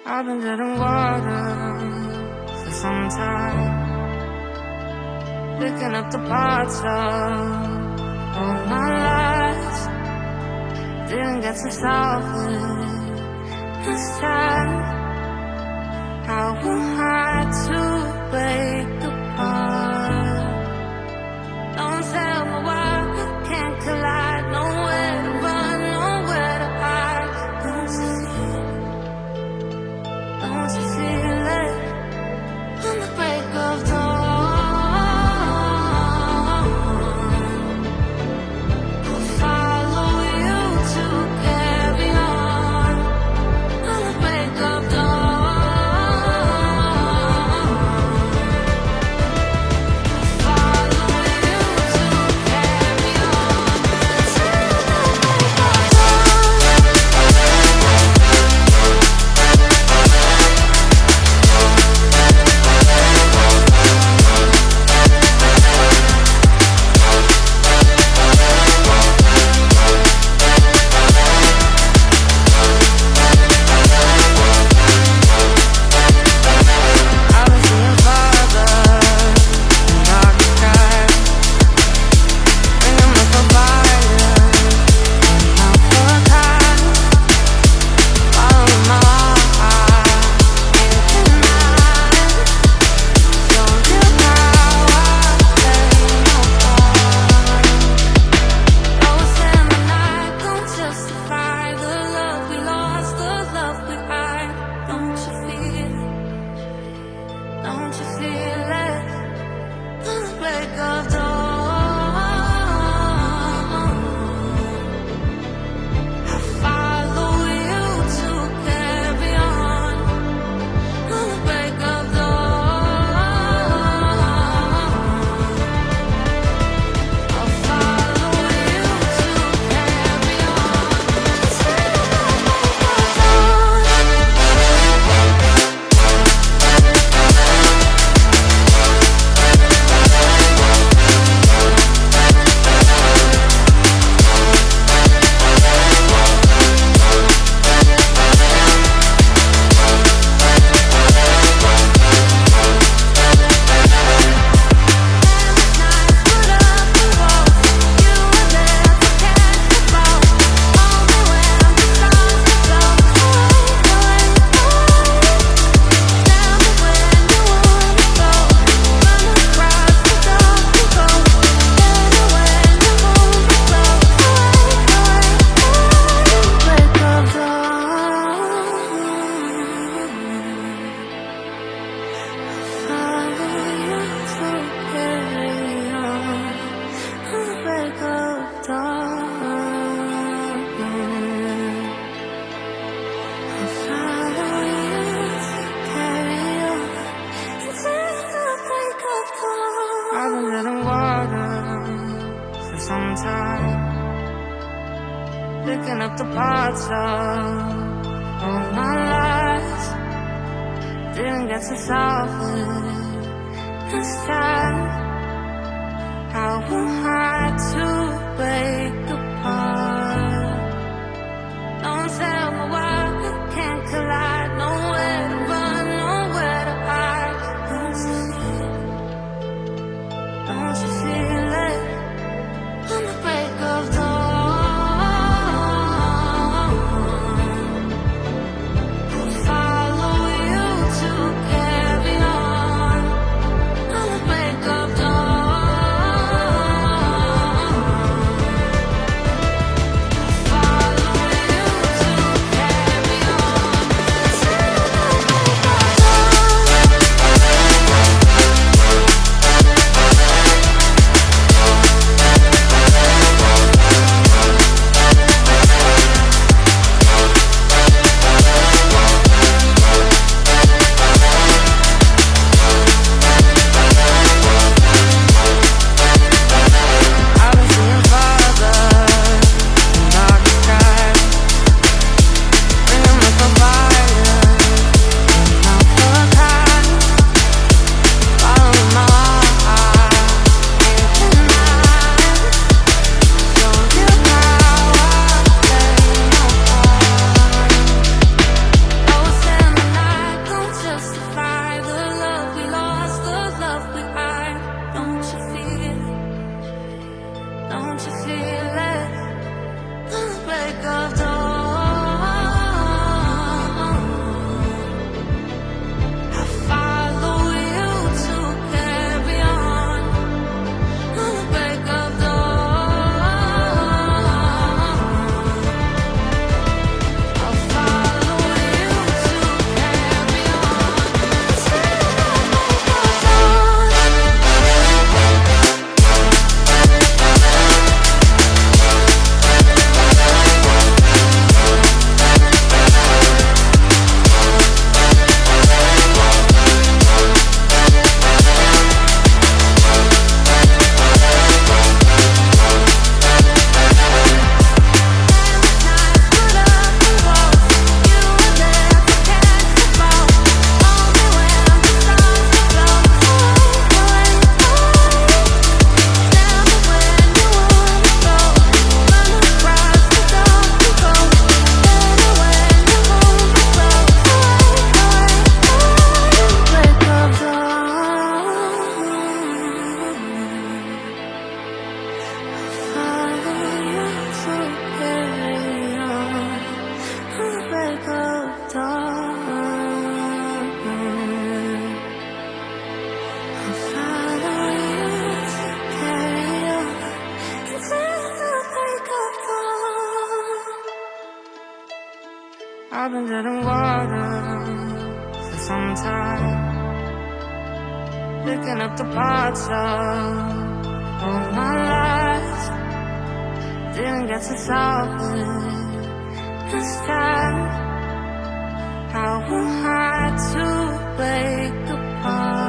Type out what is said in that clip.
I've been dead in water for some time, picking up the parts of all my lies. Didn't get to solve it this time. How am I to break apart? Don't tell me why we can't collide. Nowhere to run, nowhere to hide. Don't you feel it? Don't you feel it? On the break of dawn, I'll follow you to carry on. On the break of dawn, follow you to carry on. Till the break of I was seeing father in dark skies, bringing up a fire, out for a kite, following my heart, in mine. Show you how I play no part. Lost in the night, don't justify the love we lost, the love we hide. Don't you feel it? Don't you feel it? On the break of dawn, I follow you to carry on. On the break of dawn, I'll follow you to carry on. Till the break of dawn. I've been dead in water for some time, picking up the parts of all my lies. Didn't get to solve it this time. How am I to break apart? Don't tell me why we can't collide. Nowhere to run, nowhere to hide. Don't you feel it? Don't you feel it? On the break of dawn, I'll follow you to carry on. On the break been treading water for some time, picking up the parts of all my life. Didn't get to solve it this time. How am I to wake apart?